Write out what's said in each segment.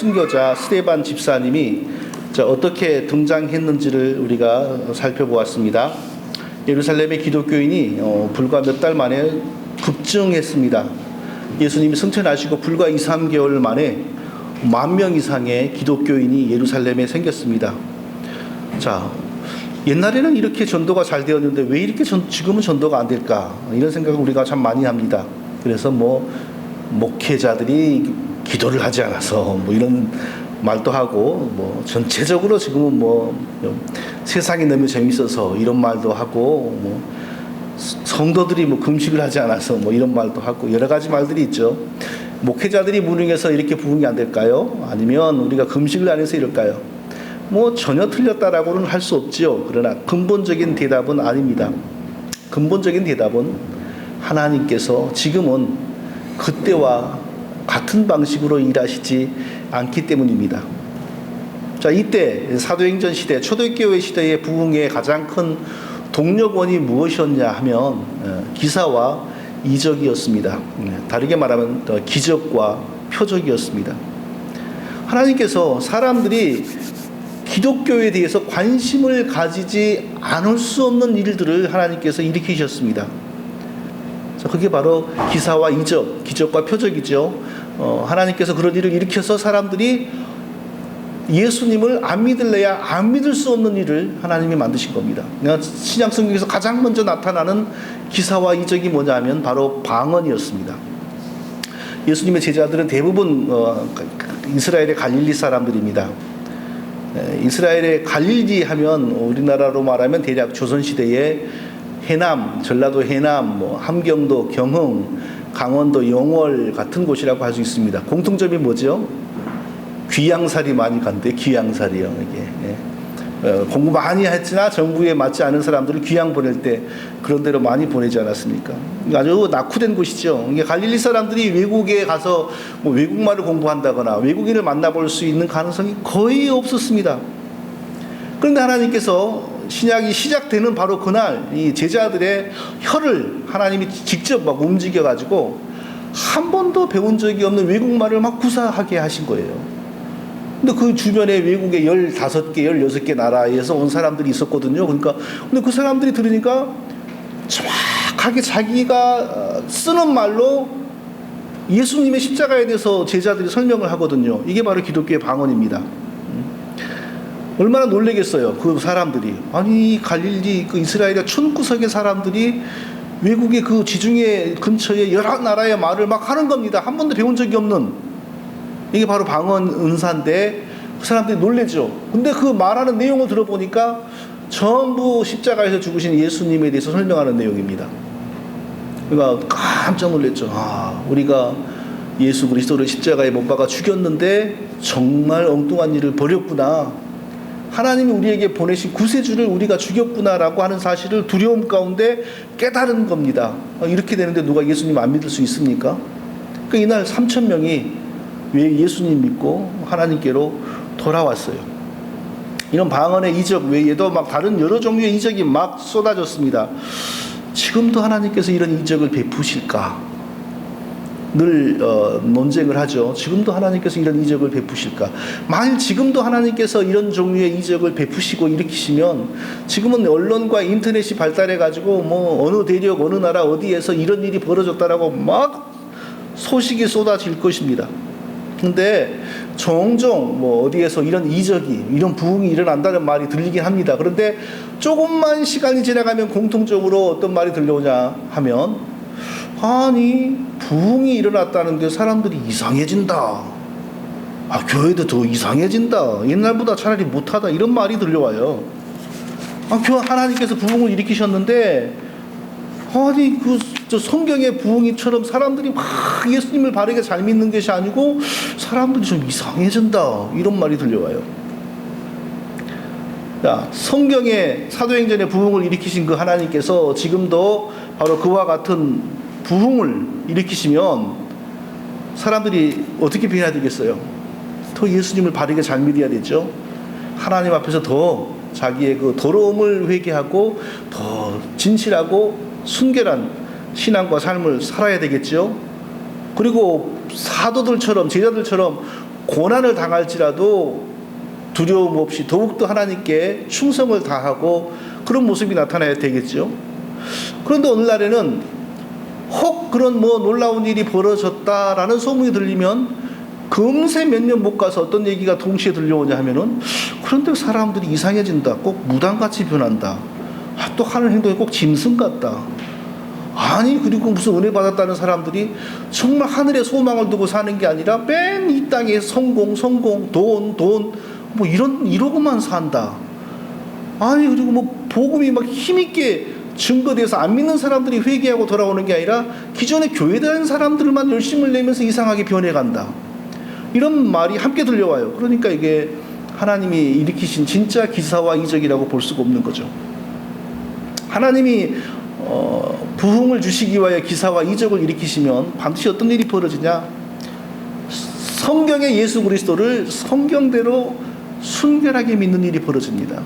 순교자 스데반 집사님이 어떻게 등장했는지를 우리가 살펴보았습니다. 예루살렘의 기독교인이 불과 몇 달 만에 급증했습니다. 예수님이 승천하시고 불과 2, 3개월 만에 10,000명 이상의 기독교인이 예루살렘에 생겼습니다. 자, 옛날에는 이렇게 전도가 잘 되었는데 왜 이렇게 지금은 전도가 안 될까? 이런 생각을 우리가 참 많이 합니다. 그래서 목회자들이 기도를 하지 않아서 이런 말도 하고 전체적으로 지금은 세상이 너무 재밌어서 이런 말도 하고 성도들이 금식을 하지 않아서 이런 말도 하고 여러 가지 말들이 있죠. 목회자들이 무능해서 이렇게 부흥이 안 될까요? 아니면 우리가 금식을 안 해서 이럴까요? 전혀 틀렸다라고는 할 수 없지요. 그러나 근본적인 대답은 아닙니다. 근본적인 대답은 하나님께서 지금은 그때와 같은 방식으로 일하시지 않기 때문입니다. 자, 이때 사도행전 시대, 초대교회 시대의 부흥의 가장 큰 동력원이 무엇이었냐 하면 기사와 이적이었습니다. 다르게 말하면 기적과 표적이었습니다. 하나님께서 사람들이 기독교에 대해서 관심을 가지지 않을 수 없는 일들을 하나님께서 일으키셨습니다. 자, 그게 바로 기사와 이적, 기적과 표적이죠. 하나님께서 그런 일을 일으켜서 사람들이 예수님을 안 믿을래야 안 믿을 수 없는 일을 하나님이 만드신 겁니다. 신약 성경에서 가장 먼저 나타나는 기사와 이적이 뭐냐면 바로 방언이었습니다. 예수님의 제자들은 대부분 이스라엘의 갈릴리 사람들입니다. 이스라엘의 갈릴리 하면 우리나라로 말하면 대략 조선시대의 해남, 전라도 해남, 함경도, 경흥, 강원도, 영월 같은 곳이라고 할 수 있습니다. 공통점이 뭐죠? 귀양살이 많이 간대. 귀양살이요. 이게 공부 많이 했으나 정부에 맞지 않은 사람들을 귀양 보낼 때 그런 데로 많이 보내지 않았습니까? 아주 낙후된 곳이죠. 이게 갈릴리 사람들이 외국에 가서 외국말을 공부한다거나 외국인을 만나볼 수 있는 가능성이 거의 없었습니다. 그런데 하나님께서 신약이 시작되는 바로 그날 이 제자들의 혀를 하나님이 직접 움직여가지고 한 번도 배운 적이 없는 외국말을 구사하게 하신 거예요. 근데 그 주변에 외국의 15개, 16개 나라에서 온 사람들이 있었거든요. 근데 그 사람들이 들으니까 정확하게 자기가 쓰는 말로 예수님의 십자가에 대해서 제자들이 설명을 하거든요. 이게 바로 기독교의 방언입니다. 얼마나 놀라겠어요. 그 사람들이. 아니, 갈릴리, 이스라엘의 촌구석의 사람들이 외국의 그 지중해 근처에 여러 나라의 말을 하는 겁니다. 한 번도 배운 적이 없는. 이게 바로 방언 은사인데 그 사람들이 놀라죠. 근데 그 말하는 내용을 들어보니까 전부 십자가에서 죽으신 예수님에 대해서 설명하는 내용입니다. 그러니까 깜짝 놀랐죠. 우리가 예수 그리스도를 십자가에 못 박아 죽였는데 정말 엉뚱한 일을 벌였구나. 하나님이 우리에게 보내신 구세주를 우리가 죽였구나라고 하는 사실을 두려움 가운데 깨달은 겁니다. 이렇게 되는데 누가 예수님 안 믿을 수 있습니까? 이날 3,000명이 예수님 믿고 하나님께로 돌아왔어요. 이런 방언의 이적 외에도 다른 여러 종류의 이적이 쏟아졌습니다. 지금도 하나님께서 이런 이적을 베푸실까? 늘 논쟁을 하죠. 지금도 하나님께서 이런 이적을 베푸실까? 만일 지금도 하나님께서 이런 종류의 이적을 베푸시고 일으키시면 지금은 언론과 인터넷이 발달해가지고 어느 대륙 어느 나라 어디에서 이런 일이 벌어졌다라고 소식이 쏟아질 것입니다. 근데 종종 어디에서 이런 이적이, 이런 부흥이 일어난다는 말이 들리긴 합니다. 그런데 조금만 시간이 지나가면 공통적으로 어떤 말이 들려오냐 하면 아니, 부흥이 일어났다는데 사람들이 이상해진다. 교회도 더 이상해진다. 옛날보다 차라리 못하다. 이런 말이 들려와요. 하나님께서 부흥을 일으키셨는데 아니, 성경의 부흥이처럼 사람들이 예수님을 바르게 잘 믿는 것이 아니고 사람들이 좀 이상해진다. 이런 말이 들려와요. 자, 성경의 사도행전의 부흥을 일으키신 그 하나님께서 지금도 바로 그와 같은 부흥을 일으키시면 사람들이 어떻게 변해야 되겠어요? 더 예수님을 바르게 잘 믿어야 되죠. 하나님 앞에서 더 자기의 그 더러움을 회개하고 더 진실하고 순결한 신앙과 삶을 살아야 되겠죠. 그리고 사도들처럼 제자들처럼 고난을 당할지라도 두려움 없이 더욱더 하나님께 충성을 다하고 그런 모습이 나타나야 되겠죠. 그런데 어느 날에는 혹 그런 놀라운 일이 벌어졌다라는 소문이 들리면 금세 몇 년 못 가서 어떤 얘기가 동시에 들려오냐 하면은, 그런데 사람들이 이상해진다. 꼭 무당같이 변한다. 또 하는 행동이 꼭 짐승 같다. 아니, 그리고 무슨 은혜 받았다는 사람들이 정말 하늘에 소망을 두고 사는 게 아니라 맨 이 땅에 성공, 돈, 이러고만 산다. 아니, 그리고 복음이 막 힘있게 증거돼서 안 믿는 사람들이 회개하고 돌아오는 게 아니라 기존에 교회 다니는 사람들만 열심을 내면서 이상하게 변해간다. 이런 말이 함께 들려와요. 그러니까 이게 하나님이 일으키신 진짜 기사와 이적이라고 볼 수가 없는 거죠. 하나님이 부흥을 주시기 위하여 기사와 이적을 일으키시면 반드시 어떤 일이 벌어지냐? 성경의 예수 그리스도를 성경대로 순결하게 믿는 일이 벌어집니다.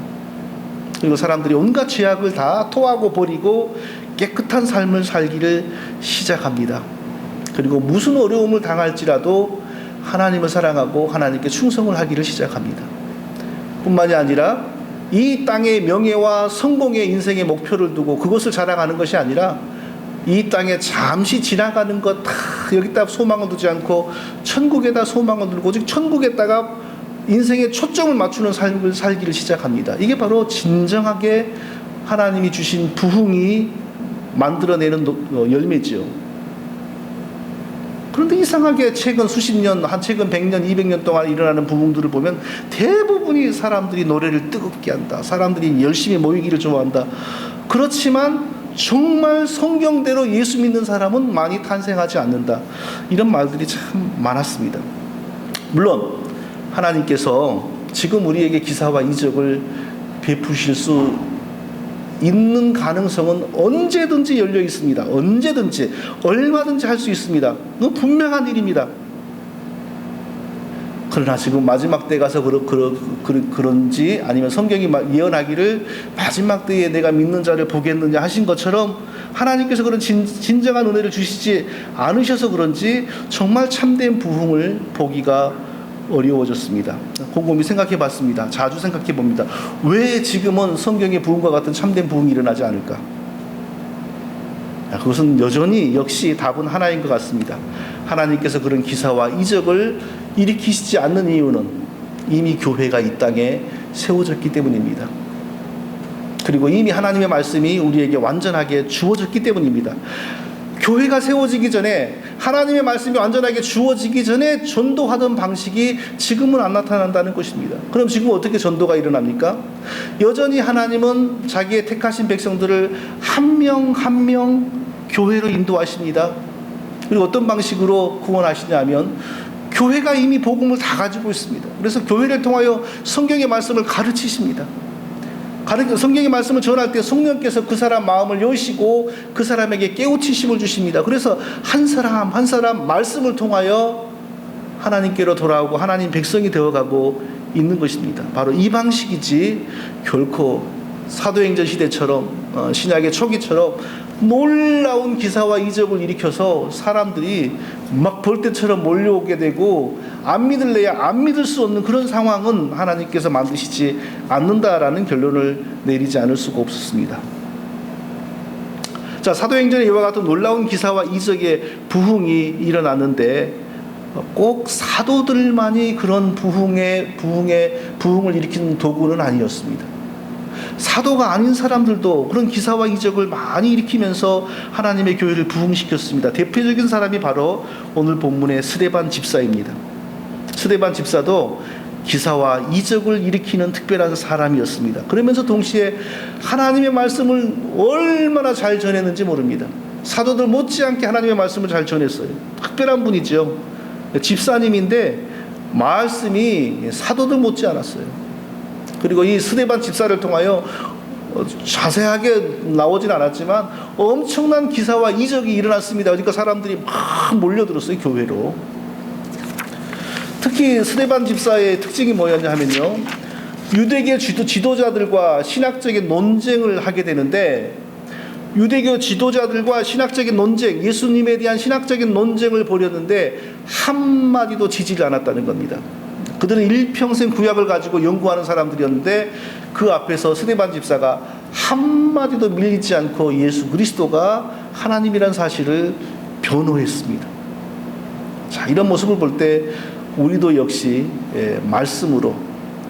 그리고 사람들이 온갖 죄악을 다 토하고 버리고 깨끗한 삶을 살기를 시작합니다. 그리고 무슨 어려움을 당할지라도 하나님을 사랑하고 하나님께 충성을 하기를 시작합니다. 뿐만이 아니라 이 땅의 명예와 성공의 인생의 목표를 두고 그것을 자랑하는 것이 아니라 이 땅에 잠시 지나가는 것 다 여기다 소망을 두지 않고 천국에다 소망을 두고 오직 천국에다가 인생의 초점을 맞추는 삶을 살기를 시작합니다. 이게 바로 진정하게 하나님이 주신 부흥이 만들어내는 열매지요. 그런데 이상하게 최근 수십 년, 최근 100년, 200년 동안 일어나는 부흥들을 보면 대부분이 사람들이 노래를 뜨겁게 한다. 사람들이 열심히 모이기를 좋아한다. 그렇지만 정말 성경대로 예수 믿는 사람은 많이 탄생하지 않는다. 이런 말들이 참 많았습니다. 물론 하나님께서 지금 우리에게 기사와 이적을 베푸실 수 있는 가능성은 언제든지 열려 있습니다. 언제든지 얼마든지 할 수 있습니다. 그건 분명한 일입니다. 그러나 지금 마지막 때 가서 그런지 아니면 성경이 예언하기를 마지막 때에 내가 믿는 자를 보겠느냐 하신 것처럼 하나님께서 그런 진정한 은혜를 주시지 않으셔서 그런지 정말 참된 부흥을 보기가 어려워졌습니다. 곰곰이 생각해 봤습니다. 자주 생각해 봅니다. 왜 지금은 성경의 부흥과 같은 참된 부흥이 일어나지 않을까? 그것은 여전히 역시 답은 하나인 것 같습니다. 하나님께서 그런 기사와 이적을 일으키시지 않는 이유는 이미 교회가 이 땅에 세워졌기 때문입니다. 그리고 이미 하나님의 말씀이 우리에게 완전하게 주어졌기 때문입니다. 교회가 세워지기 전에, 하나님의 말씀이 완전하게 주어지기 전에 전도하던 방식이 지금은 안 나타난다는 것입니다. 그럼 지금 어떻게 전도가 일어납니까? 여전히 하나님은 자기의 택하신 백성들을 한 명 한 명 교회로 인도하십니다. 그리고 어떤 방식으로 구원하시냐면 교회가 이미 복음을 다 가지고 있습니다. 그래서 교회를 통하여 성경의 말씀을 가르치십니다. 성경의 말씀을 전할 때 성령께서 그 사람 마음을 여시고 그 사람에게 깨우치심을 주십니다. 그래서 한 사람 한 사람 말씀을 통하여 하나님께로 돌아오고 하나님 백성이 되어가고 있는 것입니다. 바로 이 방식이지 결코 사도행전 시대처럼 신약의 초기처럼 놀라운 기사와 이적을 일으켜서 사람들이 막 벌떼처럼 몰려오게 되고 안 믿을래야 안 믿을 수 없는 그런 상황은 하나님께서 만드시지 않는다라는 결론을 내리지 않을 수가 없었습니다. 자, 사도행전에 이와 같은 놀라운 기사와 이적의 부흥이 일어났는데 꼭 사도들만이 그런 부흥을 일으키는 도구는 아니었습니다. 사도가 아닌 사람들도 그런 기사와 이적을 많이 일으키면서 하나님의 교회를 부흥시켰습니다. 대표적인 사람이 바로 오늘 본문의 스데반 집사입니다. 스데반 집사도 기사와 이적을 일으키는 특별한 사람이었습니다. 그러면서 동시에 하나님의 말씀을 얼마나 잘 전했는지 모릅니다. 사도들 못지않게 하나님의 말씀을 잘 전했어요. 특별한 분이죠. 집사님인데 말씀이 사도들 못지 않았어요. 그리고 이 스데반 집사를 통하여 자세하게 나오진 않았지만 엄청난 기사와 이적이 일어났습니다. 그러니까 사람들이 막 몰려들었어요, 교회로. 특히 스데반 집사의 특징이 뭐였냐 하면요, 유대계 지도자들과 신학적인 논쟁을 하게 되는데 유대교 지도자들과 신학적인 논쟁, 예수님에 대한 신학적인 논쟁을 벌였는데 한마디도 지지를 않았다는 겁니다. 그들은 일평생 구약을 가지고 연구하는 사람들이었는데 그 앞에서 스데반 집사가 한마디도 밀리지 않고 예수 그리스도가 하나님이라는 사실을 변호했습니다. 자, 이런 모습을 볼 때 우리도 역시 말씀으로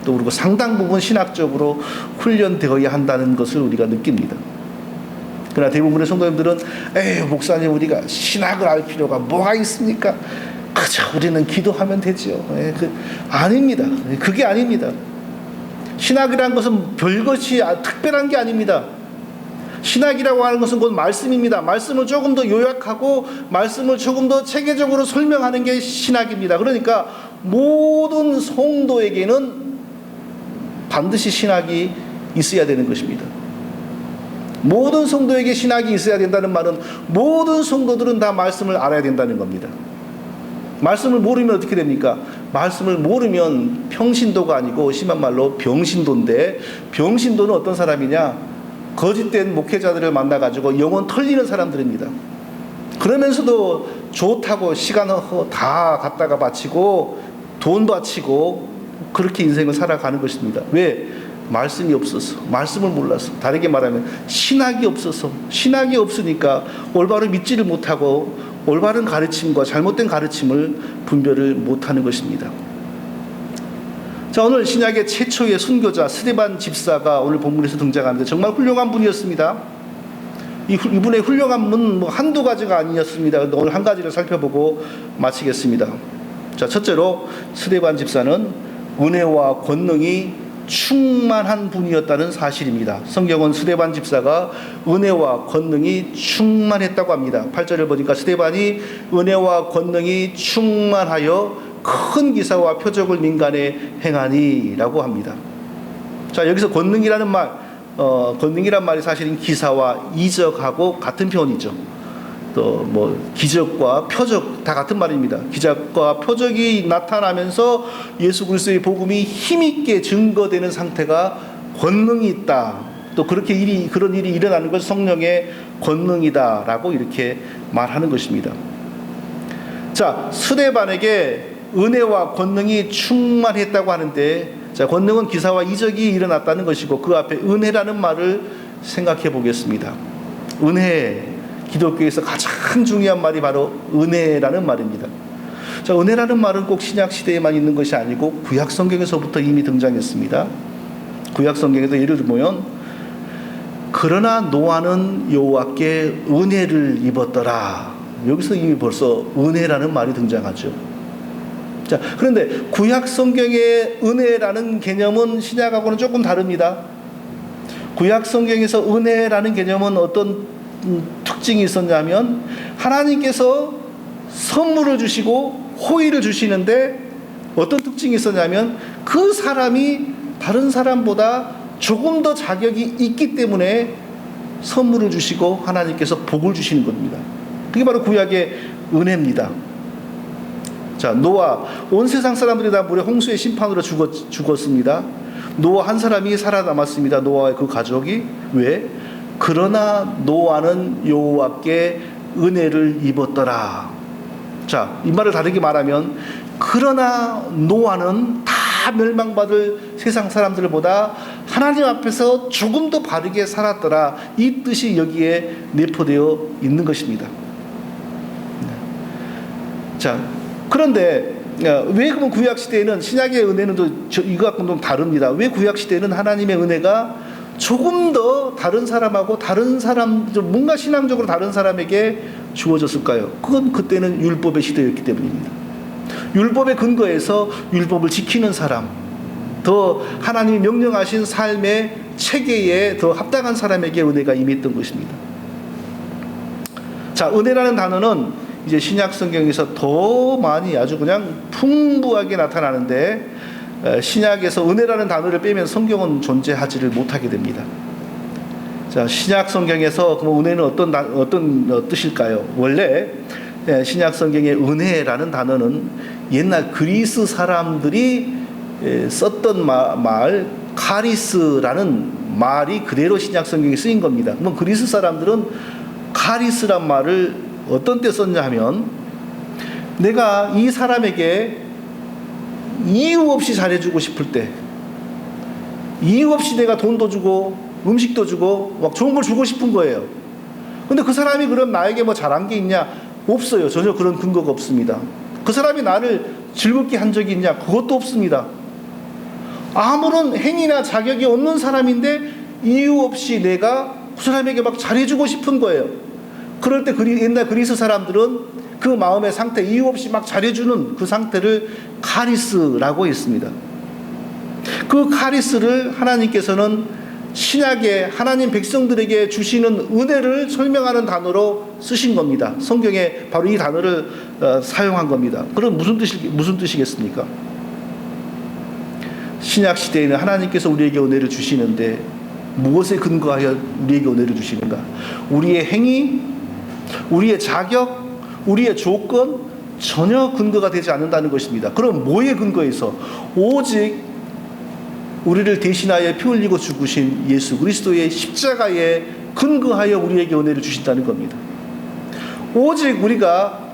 또 우리가 상당 부분 신학적으로 훈련되어야 한다는 것을 우리가 느낍니다. 그러나 대부분의 성도님들은 목사님 우리가 신학을 알 필요가 뭐가 있습니까? 그저 우리는 기도하면 되지요. 아닙니다. 그게 아닙니다. 신학이라는 것은 별것이 특별한 게 아닙니다. 신학이라고 하는 것은 곧 말씀입니다. 말씀을 조금 더 요약하고 말씀을 조금 더 체계적으로 설명하는 게 신학입니다. 그러니까 모든 성도에게는 반드시 신학이 있어야 되는 것입니다. 모든 성도에게 신학이 있어야 된다는 말은 모든 성도들은 다 말씀을 알아야 된다는 겁니다. 말씀을 모르면 어떻게 됩니까? 말씀을 모르면 평신도가 아니고 심한 말로 병신도인데, 병신도는 어떤 사람이냐? 거짓된 목회자들을 만나가지고 영혼 털리는 사람들입니다. 그러면서도 좋다고 시간 다 갖다가 바치고 돈 바치고 그렇게 인생을 살아가는 것입니다. 왜? 말씀이 없어서, 말씀을 몰라서, 다르게 말하면 신학이 없어서, 신학이 없으니까 올바로 믿지를 못하고 올바른 가르침과 잘못된 가르침을 분별을 못하는 것입니다. 자, 오늘 신약의 최초의 순교자 스데반 집사가 오늘 본문에서 등장하는데 정말 훌륭한 분이었습니다. 이분의 훌륭함은 한두 가지가 아니었습니다. 오늘 한 가지를 살펴보고 마치겠습니다. 자, 첫째로 스데반 집사는 은혜와 권능이 충만한 분이었다는 사실입니다. 성경은 스데반 집사가 은혜와 권능이 충만했다고 합니다. 8절을 보니까 스데반이 은혜와 권능이 충만하여 큰 기사와 표적을 민간에 행하니 라고 합니다. 자, 여기서 권능이라는 말, 권능이란 말이 사실은 기사와 이적하고 같은 표현이죠. 또 기적과 표적 다 같은 말입니다. 기적과 표적이 나타나면서 예수 그리스도의 복음이 힘있게 증거되는 상태가 권능이 있다. 또 그런 일이 일어나는 것이 성령의 권능이다라고 이렇게 말하는 것입니다. 자, 스데반에게 은혜와 권능이 충만했다고 하는데, 자, 권능은 기사와 이적이 일어났다는 것이고 그 앞에 은혜라는 말을 생각해 보겠습니다. 은혜, 기독교에서 가장 중요한 말이 바로 은혜라는 말입니다. 자, 은혜라는 말은 꼭 신약 시대에만 있는 것이 아니고 구약 성경에서부터 이미 등장했습니다. 구약 성경에도 예를 들면 그러나 노아는 여호와께 은혜를 입었더라. 여기서 이미 벌써 은혜라는 말이 등장하죠. 자, 그런데 구약 성경의 은혜라는 개념은 신약하고는 조금 다릅니다. 구약 성경에서 은혜라는 개념은 어떤 특징이 있었냐면 하나님께서 선물을 주시고 호의를 주시는데 어떤 특징이 있었냐면 그 사람이 다른 사람보다 조금 더 자격이 있기 때문에 선물을 주시고 하나님께서 복을 주시는 겁니다. 그게 바로 구약의 은혜입니다. 자, 노아, 온 세상 사람들이 다 물의 홍수의 심판으로 죽었습니다. 노아 한 사람이 살아남았습니다. 노아의 그 가족이. 왜? 그러나 노아는 여호와께 은혜를 입었더라. 자, 이 말을 다르게 말하면 그러나 노아는 다 멸망받을 세상 사람들보다 하나님 앞에서 조금 더 바르게 살았더라. 이 뜻이 여기에 내포되어 있는 것입니다. 자, 그런데 왜 그러면 구약시대에는 신약의 은혜는 또 이거하고는 좀 다릅니다. 왜 구약시대에는 하나님의 은혜가 조금 더 다른 사람하고 다른 사람, 뭔가 신앙적으로 다른 사람에게 주어졌을까요? 그건 그때는 율법의 시대였기 때문입니다. 율법의 근거에서 율법을 지키는 사람, 더 하나님이 명령하신 삶의 체계에 더 합당한 사람에게 은혜가 임했던 것입니다. 자, 은혜라는 단어는 이제 신약 성경에서 더 많이 아주 그냥 풍부하게 나타나는데 신약에서 은혜라는 단어를 빼면 성경은 존재하지를 못하게 됩니다. 자, 신약 성경에서 그럼 은혜는 어떤 뜻일까요? 원래 신약 성경의 은혜라는 단어는 옛날 그리스 사람들이 썼던 말 카리스라는 말이 그대로 신약 성경에 쓰인 겁니다. 그럼 그리스 사람들은 카리스란 말을 어떤 때 썼냐 하면, 내가 이 사람에게 이유 없이 잘해주고 싶을 때, 이유 없이 내가 돈도 주고 음식도 주고 막 좋은 걸 주고 싶은 거예요. 근데 그 사람이 그럼 나에게 뭐 잘한 게 있냐? 없어요. 전혀 그런 근거가 없습니다. 그 사람이 나를 즐겁게 한 적이 있냐? 그것도 없습니다. 아무런 행위나 자격이 없는 사람인데 이유 없이 내가 그 사람에게 막 잘해주고 싶은 거예요. 그럴 때 옛날 그리스 사람들은 그 마음의 상태, 이유 없이 막 잘해주는 그 상태를 카리스라고 했습니다. 그 카리스를 하나님께서는 신약에 하나님 백성들에게 주시는 은혜를 설명하는 단어로 쓰신 겁니다. 성경에 바로 이 단어를 사용한 겁니다. 그럼 무슨 뜻이겠습니까? 신약 시대에는 하나님께서 우리에게 은혜를 주시는데 무엇에 근거하여 우리에게 은혜를 주시는가? 우리의 행위, 우리의 자격, 우리의 조건 전혀 근거가 되지 않는다는 것입니다. 그럼 뭐에 근거해서? 오직 우리를 대신하여 피 흘리고 죽으신 예수 그리스도의 십자가에 근거하여 우리에게 은혜를 주신다는 겁니다. 오직 우리가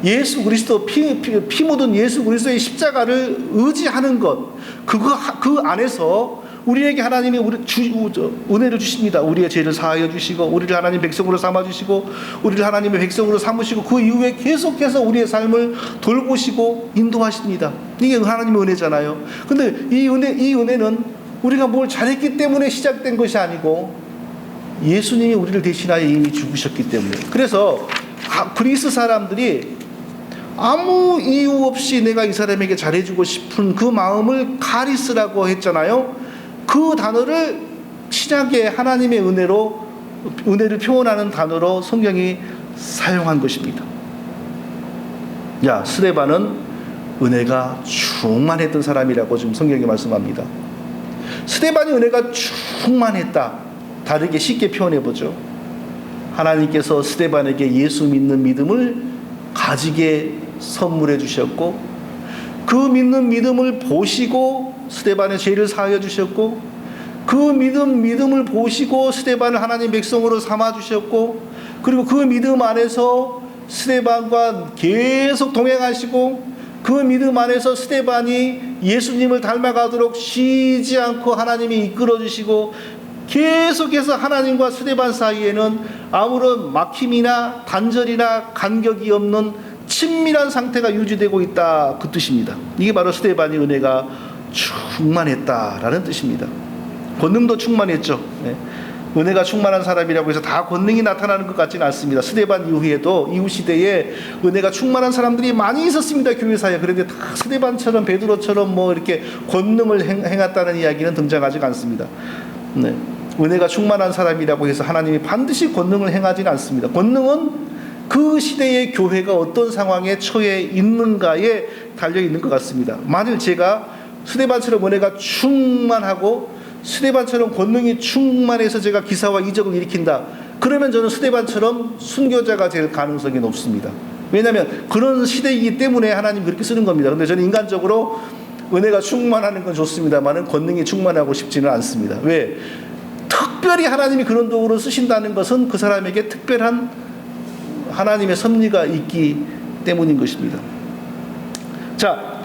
예수 그리스도 피 묻은 예수 그리스도의 십자가를 의지하는 것, 그 안에서 우리에게 하나님이 은혜를 주십니다. 우리의 죄를 사하여 주시고, 우리를 하나님 백성으로 삼아 주시고, 우리를 하나님의 백성으로 삼으시고, 그 이후에 계속해서 우리의 삶을 돌보시고 인도하십니다. 이게 하나님의 은혜잖아요. 근데 이 은혜는 우리가 뭘 잘했기 때문에 시작된 것이 아니고 예수님이 우리를 대신하여 이미 죽으셨기 때문에. 그래서 그리스 사람들이 아무 이유 없이 내가 이 사람에게 잘해주고 싶은 그 마음을 카리스라고 했잖아요. 그 단어를 신약의 하나님의 은혜를 표현하는 단어로 성경이 사용한 것입니다. 스데반은 은혜가 충만했던 사람이라고 지금 성경이 말씀합니다. 스데반이 은혜가 충만했다. 다르게 쉽게 표현해 보죠. 하나님께서 스데반에게 예수 믿는 믿음을 가지게 선물해 주셨고, 그 믿음을 보시고 스데반의 죄를 사하여 주셨고, 그 믿음을 보시고 스데반을 하나님 백성으로 삼아 주셨고, 그리고 그 믿음 안에서 스데반과 계속 동행하시고, 그 믿음 안에서 스데반이 예수님을 닮아가도록 쉬지 않고 하나님이 이끌어 주시고, 계속해서 하나님과 스데반 사이에는 아무런 막힘이나 단절이나 간격이 없는 친밀한 상태가 유지되고 있다, 그 뜻입니다. 이게 바로 스데반의 은혜가 충만했다라는 뜻입니다. 권능도 충만했죠. 은혜가 충만한 사람이라고 해서 다 권능이 나타나는 것 같지는 않습니다. 스데반 이후에도 이후 시대에 은혜가 충만한 사람들이 많이 있었습니다, 교회사에. 그런데 다 스데반처럼 베드로처럼 뭐 이렇게 권능을 행했다는 이야기는 등장하지 않습니다. 은혜가 충만한 사람이라고 해서 하나님이 반드시 권능을 행하지는 않습니다. 권능은 그 시대의 교회가 어떤 상황에 처해 있는가에 달려 있는 것 같습니다. 만일 제가 스데반처럼 은혜가 충만하고 스데반처럼 권능이 충만해서 제가 기사와 이적을 일으킨다, 그러면 저는 스데반처럼 순교자가 될 가능성이 높습니다. 왜냐하면 그런 시대이기 때문에 하나님 그렇게 쓰는 겁니다. 그런데 저는 인간적으로 은혜가 충만하는 건 좋습니다만 권능이 충만하고 싶지는 않습니다. 왜? 특별히 하나님이 그런 도구로 쓰신다는 것은 그 사람에게 특별한 하나님의 섭리가 있기 때문인 것입니다. 자,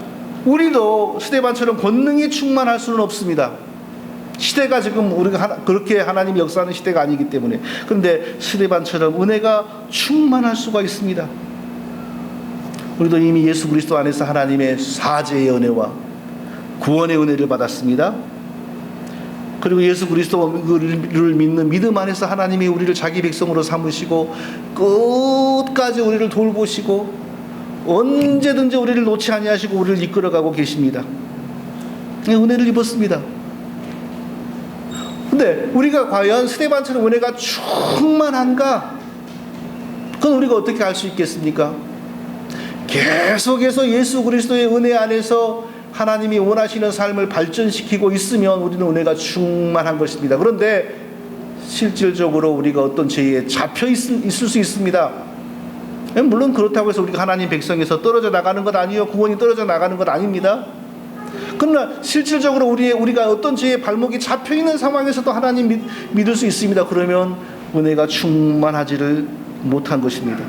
우리도 스데반처럼 권능이 충만할 수는 없습니다. 시대가 지금 우리가 그렇게 하나님이 역사하는 시대가 아니기 때문에. 그런데 스데반처럼 은혜가 충만할 수가 있습니다. 우리도 이미 예수 그리스도 안에서 하나님의 사죄의 은혜와 구원의 은혜를 받았습니다. 그리고 예수 그리스도를 믿는 믿음 안에서 하나님이 우리를 자기 백성으로 삼으시고 끝까지 우리를 돌보시고 언제든지 우리를 놓지 아니하시고 우리를 이끌어가고 계십니다. 은혜를 입었습니다. 근데 우리가 과연 스데반처럼 은혜가 충만한가? 그건 우리가 어떻게 알 수 있겠습니까? 계속해서 예수 그리스도의 은혜 안에서 하나님이 원하시는 삶을 발전시키고 있으면 우리는 은혜가 충만한 것입니다. 그런데 실질적으로 우리가 어떤 죄에 잡혀 있을 수 있습니다. 물론 그렇다고 해서 우리가 하나님 백성에서 떨어져 나가는 것 아니에요. 구원이 떨어져 나가는 것 아닙니다. 그러나 실질적으로 우리가 어떤 죄의 발목이 잡혀 있는 상황에서도 하나님 믿을 수 있습니다. 그러면 은혜가 충만하지를 못한 것입니다.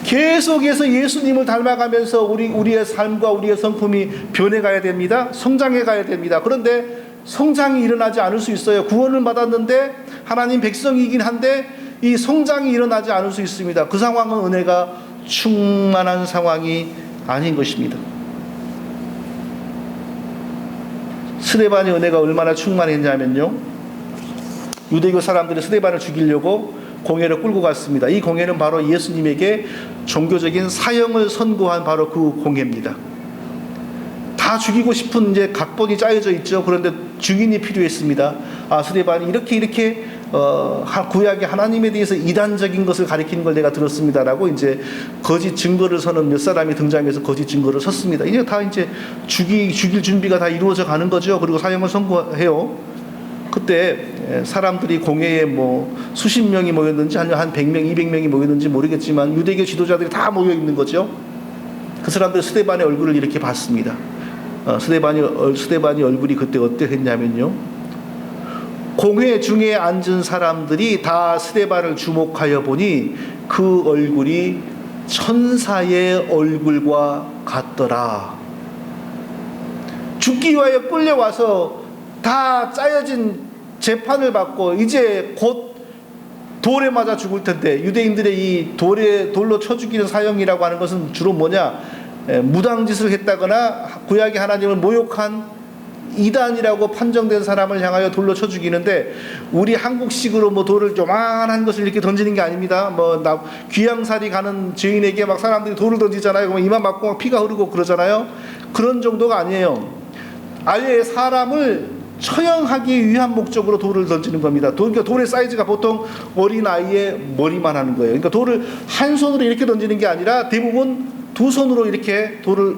계속해서 예수님을 닮아가면서 우리의 삶과 우리의 성품이 변해가야 됩니다. 성장해 가야 됩니다. 그런데 성장이 일어나지 않을 수 있어요. 구원을 받았는데 하나님 백성이긴 한데 이 성장이 일어나지 않을 수 있습니다. 그 상황은 은혜가 충만한 상황이 아닌 것입니다. 스데반의 은혜가 얼마나 충만했냐면요, 유대교 사람들이 스데반을 죽이려고 공회를 끌고 갔습니다. 이 공회는 바로 예수님에게 종교적인 사형을 선고한 바로 그 공회입니다. 다 죽이고 싶은 이제 각본이 짜여져 있죠. 그런데 증인이 필요했습니다. 스데반이 이렇게 구약의 하나님에 대해서 이단적인 것을 가리키는 걸 내가 들었습니다라고 이제 거짓 증거를 서는 몇 사람이 등장해서 거짓 증거를 섰습니다. 이제 다 이제 죽일 준비가 다 이루어져 가는 거죠. 그리고 사형을 선고해요. 그때 사람들이 공회에 뭐 수십 명이 모였는지 아니면 한 100명, 200명이 모였는지 모르겠지만 유대교 지도자들이 다 모여 있는 거죠. 그 사람들 스데반의 얼굴을 이렇게 봤습니다. 스데반이 얼굴이 그때 어땠냐면요, 공회 중에 앉은 사람들이 다 스데반을 주목하여 보니 그 얼굴이 천사의 얼굴과 같더라. 죽기 위하여 끌려와서 다 짜여진 재판을 받고 이제 곧 돌에 맞아 죽을 텐데, 유대인들의 이 돌로 쳐 죽이는 사형이라고 하는 것은 주로 뭐냐, 무당짓을 했다거나 구약의 하나님을 모욕한 이단이라고 판정된 사람을 향하여 돌로 쳐 죽이는데, 우리 한국식으로 뭐 돌을 요만한 것을 이렇게 던지는 게 아닙니다. 귀양살이 가는 죄인에게 막 사람들이 돌을 던지잖아요. 그러면 이만 맞고 막 피가 흐르고 그러잖아요. 그런 정도가 아니에요. 아예 사람을 처형하기 위한 목적으로 돌을 던지는 겁니다. 그러니까 돌의 사이즈가 보통 어린아이의 머리만 하는 거예요. 그러니까 돌을 한 손으로 이렇게 던지는 게 아니라 대부분 두 손으로 이렇게 돌을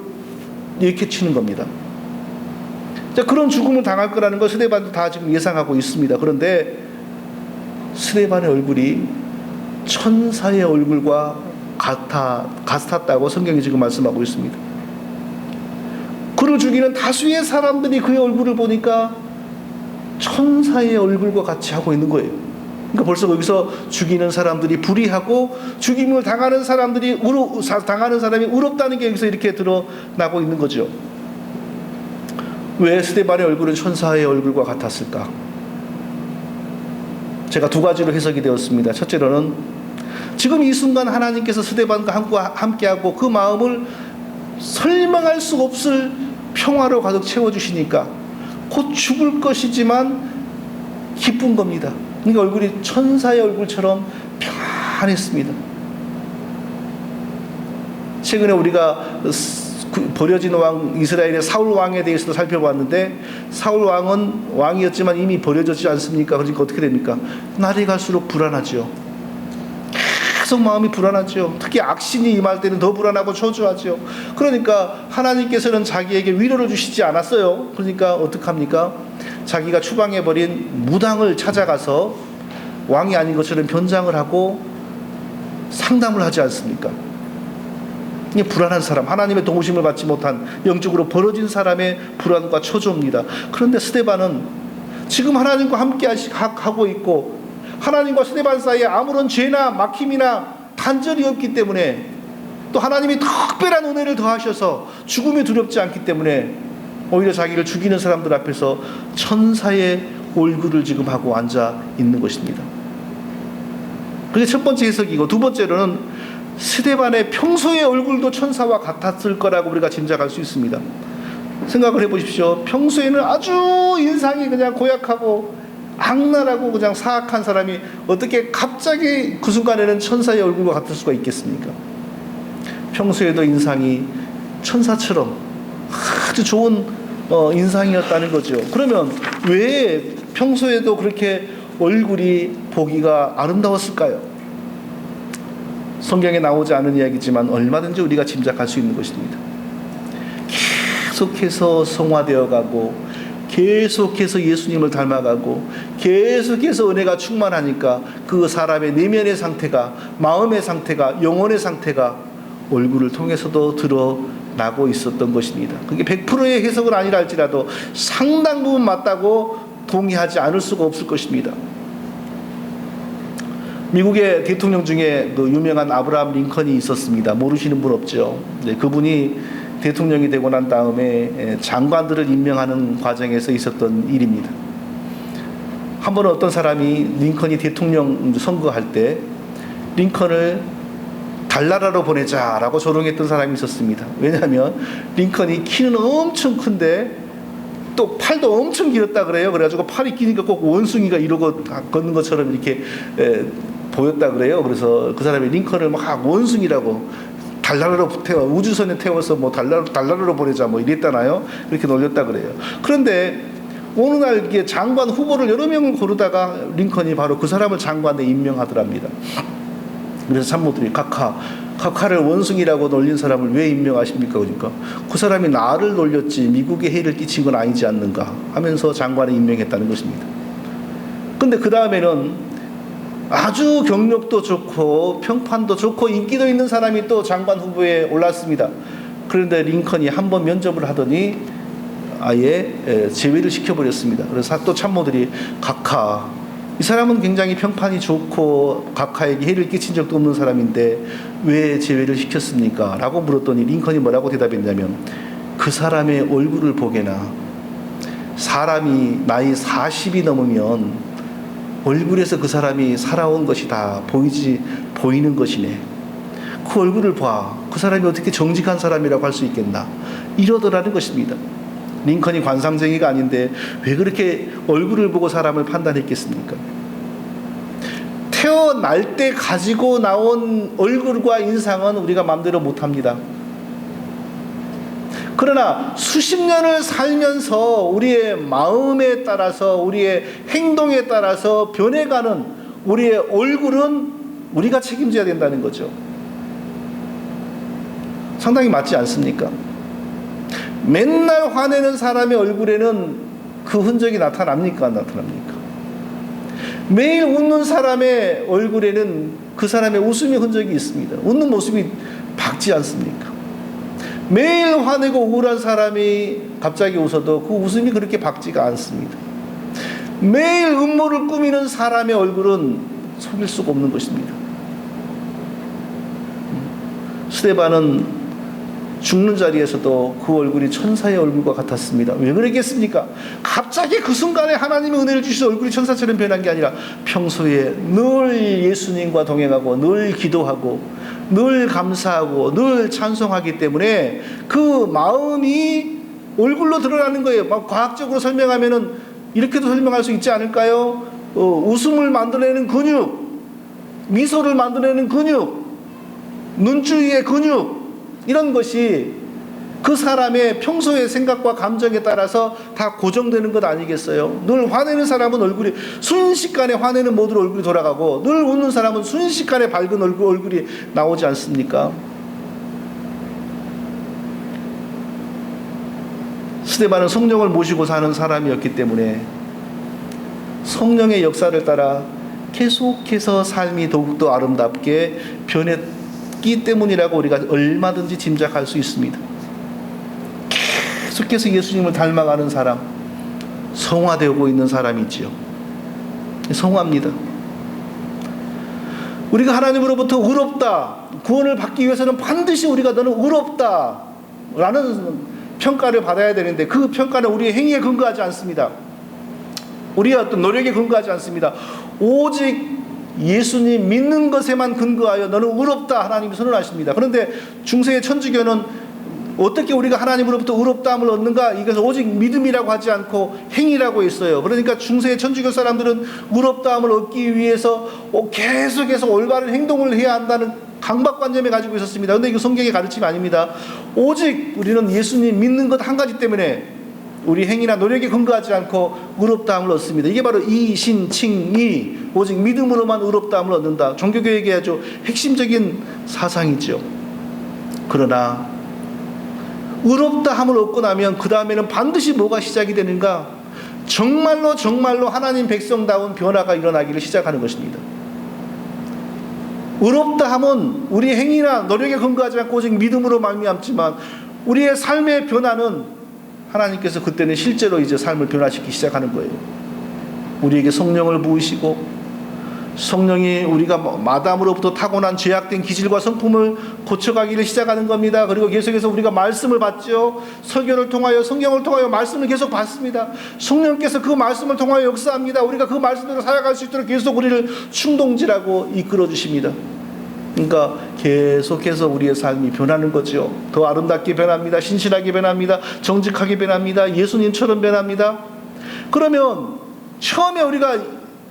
이렇게 치는 겁니다. 자, 그런 죽음을 당할 거라는 걸 스데반도 다 지금 예상하고 있습니다. 그런데 스데반의 얼굴이 천사의 얼굴과 같았다고 성경이 지금 말씀하고 있습니다. 그를 죽이는 다수의 사람들이 그의 얼굴을 보니까 천사의 얼굴과 같이 하고 있는 거예요. 그러니까 벌써 거기서 죽이는 사람들이 불의하고 죽임을 당하는 사람이 의롭다는 게 여기서 이렇게 드러나고 있는 거죠. 왜 스데반의 얼굴은 천사의 얼굴과 같았을까? 제가 두 가지로 해석이 되었습니다. 첫째로는 지금 이 순간 하나님께서 스데반과 함께하고 그 마음을 설명할 수 없을 평화로 가득 채워주시니까 곧 죽을 것이지만 기쁜 겁니다. 그러니까 얼굴이 천사의 얼굴처럼 평안했습니다. 최근에 우리가 버려진 왕 이스라엘의 사울 왕에 대해서도 살펴봤는데, 사울 왕은 왕이었지만 이미 버려졌지 않습니까? 그러니까 어떻게 됩니까? 날이 갈수록 불안하죠. 계속 마음이 불안하죠. 특히 악신이 임할 때는 더 불안하고 초조하죠. 그러니까 하나님께서는 자기에게 위로를 주시지 않았어요. 그러니까 어떡합니까? 자기가 추방해버린 무당을 찾아가서 왕이 아닌 것처럼 변장을 하고 상담을 하지 않습니까? 이 불안한 사람, 하나님의 도우심을 받지 못한 영적으로 벌어진 사람의 불안과 초조입니다. 그런데 스데반은 지금 하나님과 함께 하고 있고 하나님과 스데반 사이에 아무런 죄나 막힘이나 단절이 없기 때문에, 또 하나님이 특별한 은혜를 더하셔서 죽음이 두렵지 않기 때문에 오히려 자기를 죽이는 사람들 앞에서 천사의 얼굴을 지금 하고 앉아 있는 것입니다. 그게 첫 번째 해석이고, 두 번째로는 스데반의 평소의 얼굴도 천사와 같았을 거라고 우리가 짐작할 수 있습니다. 생각을 해보십시오. 평소에는 아주 인상이 그냥 고약하고 악랄하고 그냥 사악한 사람이 어떻게 갑자기 그 순간에는 천사의 얼굴과 같을 수가 있겠습니까? 평소에도 인상이 천사처럼 아주 좋은 인상이었다는 거죠. 그러면 왜 평소에도 그렇게 얼굴이 보기가 아름다웠을까요? 성경에 나오지 않은 이야기지만 얼마든지 우리가 짐작할 수 있는 것입니다. 계속해서 성화되어 가고, 계속해서 예수님을 닮아가고, 계속해서 은혜가 충만하니까 그 사람의 내면의 상태가, 마음의 상태가, 영혼의 상태가 얼굴을 통해서도 나고 있었던 것입니다. 그게 100%의 해석은 아니라 할지라도 상당 부분 맞다고 동의하지 않을 수가 없을 것입니다. 미국의 대통령 중에 그 유명한 아브라함 링컨이 있었습니다. 모르시는 분 없죠. 네, 그분이 대통령이 되고 난 다음에 장관들을 임명하는 과정에서 있었던 일입니다. 한 번은 어떤 사람이 링컨이 대통령 선거할 때 링컨을 달나라로 보내자라고 조롱했던 사람이 있었습니다. 왜냐하면 링컨이 키는 엄청 큰데 또 팔도 엄청 길었다 그래요. 그래가지고 팔이 기니까 꼭 원숭이가 이러고 걷는 것처럼 이렇게 보였다 그래요. 그래서 그 사람이 링컨을 막 원숭이라고 달나라로 우주선에 태워서 뭐 달나라로 보내자 뭐 이랬잖아요. 그렇게 놀렸다 그래요. 그런데 어느 날 이게 장관 후보를 여러 명을 고르다가 링컨이 바로 그 사람을 장관에 임명하더랍니다. 그래서 참모들이 카카를 원숭이라고 놀린 사람을 왜 임명하십니까? 그러니까 그 사람이 나를 놀렸지 미국에 해를 끼친 건 아니지 않는가 하면서 장관에 임명했다는 것입니다. 근데 그 다음에는 아주 경력도 좋고 평판도 좋고 인기도 있는 사람이 또 장관 후보에 올랐습니다. 그런데 링컨이 한 번 면접을 하더니 아예 제외를 시켜버렸습니다. 그래서 또 참모들이 이 사람은 굉장히 평판이 좋고 각하에게 해를 끼친 적도 없는 사람인데 왜 제외를 시켰습니까? 라고 물었더니 링컨이 뭐라고 대답했냐면 그 사람의 얼굴을 보게나 사람이 나이 40이 넘으면 얼굴에서 그 사람이 살아온 것이 다 보이는 것이네. 그 얼굴을 봐. 그 사람이 어떻게 정직한 사람이라고 할 수 있겠나. 이러더라는 것입니다. 링컨이 관상쟁이가 아닌데 왜 그렇게 얼굴을 보고 사람을 판단했겠습니까? 태어날 때 가지고 나온 얼굴과 인상은 우리가 마음대로 못합니다. 그러나 수십 년을 살면서 우리의 마음에 따라서 우리의 행동에 따라서 변해가는 우리의 얼굴은 우리가 책임져야 된다는 거죠. 상당히 맞지 않습니까? 맨날 화내는 사람의 얼굴에는 그 흔적이 나타납니까? 안 나타납니까? 매일 웃는 사람의 얼굴에는 그 사람의 웃음의 흔적이 있습니다. 웃는 모습이 밝지 않습니까? 매일 화내고 우울한 사람이 갑자기 웃어도 그 웃음이 그렇게 밝지가 않습니다. 매일 음모를 꾸미는 사람의 얼굴은 속일 수가 없는 것입니다. 스데반은 죽는 자리에서도 그 얼굴이 천사의 얼굴과 같았습니다. 왜 그랬겠습니까? 갑자기 그 순간에 하나님의 은혜를 주셔서 얼굴이 천사처럼 변한 게 아니라 평소에 늘 예수님과 동행하고 늘 기도하고 늘 감사하고 늘 찬송하기 때문에 그 마음이 얼굴로 드러나는 거예요. 막 과학적으로 설명하면은 이렇게도 설명할 수 있지 않을까요? 웃음을 만들어내는 근육, 미소를 만들어내는 근육, 눈주위의 근육, 이런 것이 그 사람의 평소의 생각과 감정에 따라서 다 고정되는 것 아니겠어요? 늘 화내는 사람은 얼굴이 순식간에 화내는 모드로 얼굴이 돌아가고 늘 웃는 사람은 순식간에 밝은 얼굴이 나오지 않습니까? 스데반은 성령을 모시고 사는 사람이었기 때문에 성령의 역사를 따라 계속해서 삶이 더욱더 아름답게 변했기 때문이라고 우리가 얼마든지 짐작할 수 있습니다. 계속해서 예수님을 닮아가는 사람, 성화되고 있는 사람이지요. 성화입니다. 우리가 하나님으로부터 의롭다, 구원을 받기 위해서는 반드시 우리가 너는 의롭다 라는 평가를 받아야 되는데 그 평가는 우리의 행위에 근거하지 않습니다. 우리의 어떤 노력에 근거하지 않습니다. 오직 예수님 믿는 것에만 근거하여 너는 의롭다 하나님이 선언하십니다. 그런데 중세의 천주교는 어떻게 우리가 하나님으로부터 의롭다함을 얻는가? 이것은 오직 믿음이라고 하지 않고 행위라고 했어요. 그러니까 중세의 천주교 사람들은 의롭다함을 얻기 위해서 계속해서 올바른 행동을 해야 한다는 강박관념에 가지고 있었습니다. 그런데 이거 성경의 가르침이 아닙니다. 오직 우리는 예수님 믿는 것 한 가지 때문에 우리 행위나 노력에 근거하지 않고 의롭다함을 얻습니다. 이게 바로 이신칭의, 오직 믿음으로만 의롭다함을 얻는다. 종교교육의 아주 핵심적인 사상이죠. 그러나 의롭다함을 얻고 나면 그 다음에는 반드시 뭐가 시작이 되는가? 정말로 하나님 백성다운 변화가 일어나기를 시작하는 것입니다. 의롭다함은 우리 행위나 노력에 근거하지 않고 오직 믿음으로 말미암지만 우리의 삶의 변화는 하나님께서 그때는 실제로 이제 삶을 변화시키기 시작하는 거예요. 우리에게 성령을 부으시고, 성령이 우리가 마담으로부터 타고난 죄악된 기질과 성품을 고쳐가기를 시작하는 겁니다. 그리고 계속해서 우리가 말씀을 받죠. 설교를 통하여, 성경을 통하여 말씀을 계속 받습니다. 성령께서 그 말씀을 통하여 역사합니다. 우리가 그 말씀대로 살아갈 수 있도록 계속 우리를 충동질하고 이끌어 주십니다. 그러니까 계속해서 우리의 삶이 변하는 거죠. 더 아름답게 변합니다. 신실하게 변합니다. 정직하게 변합니다. 예수님처럼 변합니다. 그러면 처음에 우리가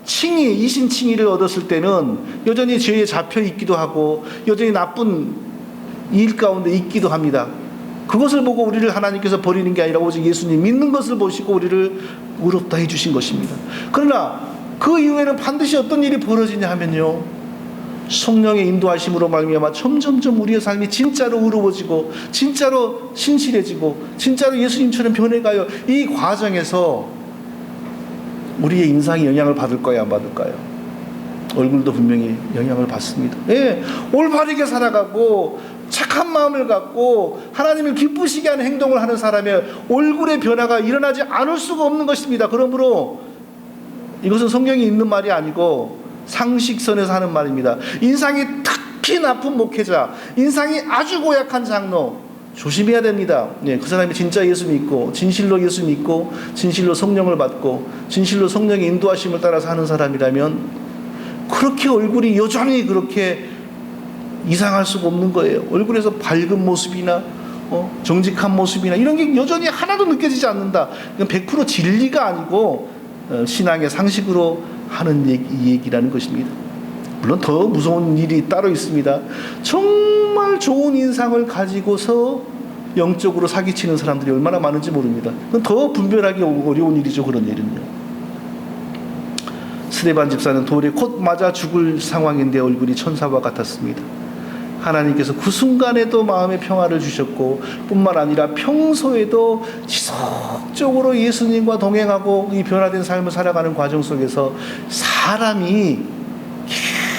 이신칭의를 얻었을 때는 여전히 죄에 잡혀 있기도 하고 여전히 나쁜 일 가운데 있기도 합니다. 그것을 보고 우리를 하나님께서 버리는 게 아니라 오직 예수님 믿는 것을 보시고 우리를 의롭다 해주신 것입니다. 그러나 그 이후에는 반드시 어떤 일이 벌어지냐 하면요, 성령의 인도하심으로 말미암아 점점점 우리의 삶이 진짜로 의로워지고 진짜로 신실해지고 진짜로 예수님처럼 변해가요. 이 과정에서 우리의 인상이 영향을 받을까요, 안 받을까요? 얼굴도 분명히 영향을 받습니다. 예, 올바르게 살아가고 착한 마음을 갖고 하나님을 기쁘시게 하는 행동을 하는 사람의 얼굴의 변화가 일어나지 않을 수가 없는 것입니다. 그러므로 이것은 성경이 있는 말이 아니고 상식선에서 하는 말입니다. 인상이 특히 나쁜 목회자, 인상이 아주 고약한 장로, 조심해야 됩니다. 예, 그 사람이 진짜 예수 믿고 진실로 예수 믿고 진실로 성령을 받고 진실로 성령의 인도하심을 따라서 하는 사람이라면 그렇게 얼굴이 여전히 그렇게 이상할 수가 없는 거예요. 얼굴에서 밝은 모습이나 정직한 모습이나 이런 게 여전히 하나도 느껴지지 않는다. 이건 100% 진리가 아니고 신앙의 상식으로 하는 얘기라는 것입니다. 물론 더 무서운 일이 따로 있습니다. 정말 좋은 인상을 가지고서 영적으로 사기치는 사람들이 얼마나 많은지 모릅니다. 그건 더 분별하기 어려운 일이죠. 그런 일은요. 스데반 집사는 돌에 곧 맞아 죽을 상황인데 얼굴이 천사와 같았습니다. 하나님께서 그 순간에도 마음의 평화를 주셨고 뿐만 아니라 평소에도 지속적으로 예수님과 동행하고 이 변화된 삶을 살아가는 과정 속에서 사람이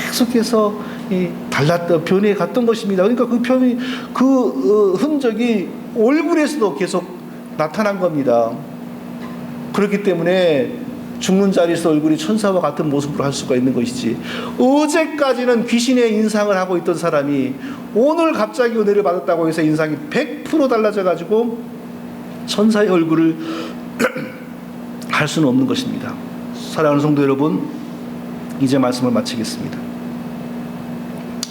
계속해서 변해 갔던 것입니다. 그러니까 그 흔적이 얼굴에서도 계속 나타난 겁니다. 그렇기 때문에 죽는 자리에서 얼굴이 천사와 같은 모습으로 할 수가 있는 것이지, 어제까지는 귀신의 인상을 하고 있던 사람이 오늘 갑자기 은혜를 받았다고 해서 인상이 100% 달라져 가지고 천사의 얼굴을 할 수는 없는 것입니다. 사랑하는 성도 여러분, 이제 말씀을 마치겠습니다.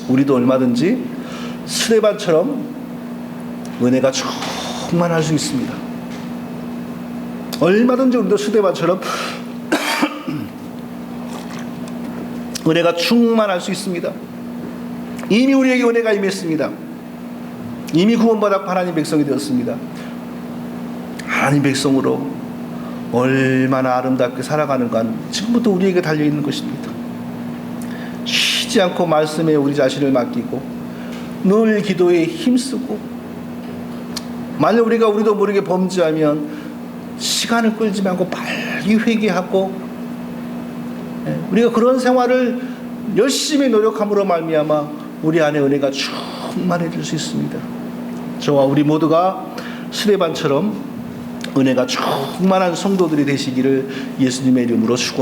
우리도 얼마든지 스데반처럼 은혜가 충만할 수 있습니다. 얼마든지 우리도 스데반처럼 은혜가 충만할 수 있습니다. 이미 우리에게 은혜가 임했습니다. 이미 구원받아 하나님 백성이 되었습니다. 하나님 백성으로 얼마나 아름답게 살아가는가 지금부터 우리에게 달려있는 것입니다. 쉬지 않고 말씀에 우리 자신을 맡기고 늘 기도에 힘쓰고, 만약 우리도 모르게 범죄하면 시간을 끌지 말고 빨리 회개하고, 우리가 그런 생활을 열심히 노력함으로 말미암아 우리 안에 은혜가 충만해질 수 있습니다. 저와 우리 모두가 스데반처럼 은혜가 충만한 성도들이 되시기를 예수님의 이름으로 축원합니다.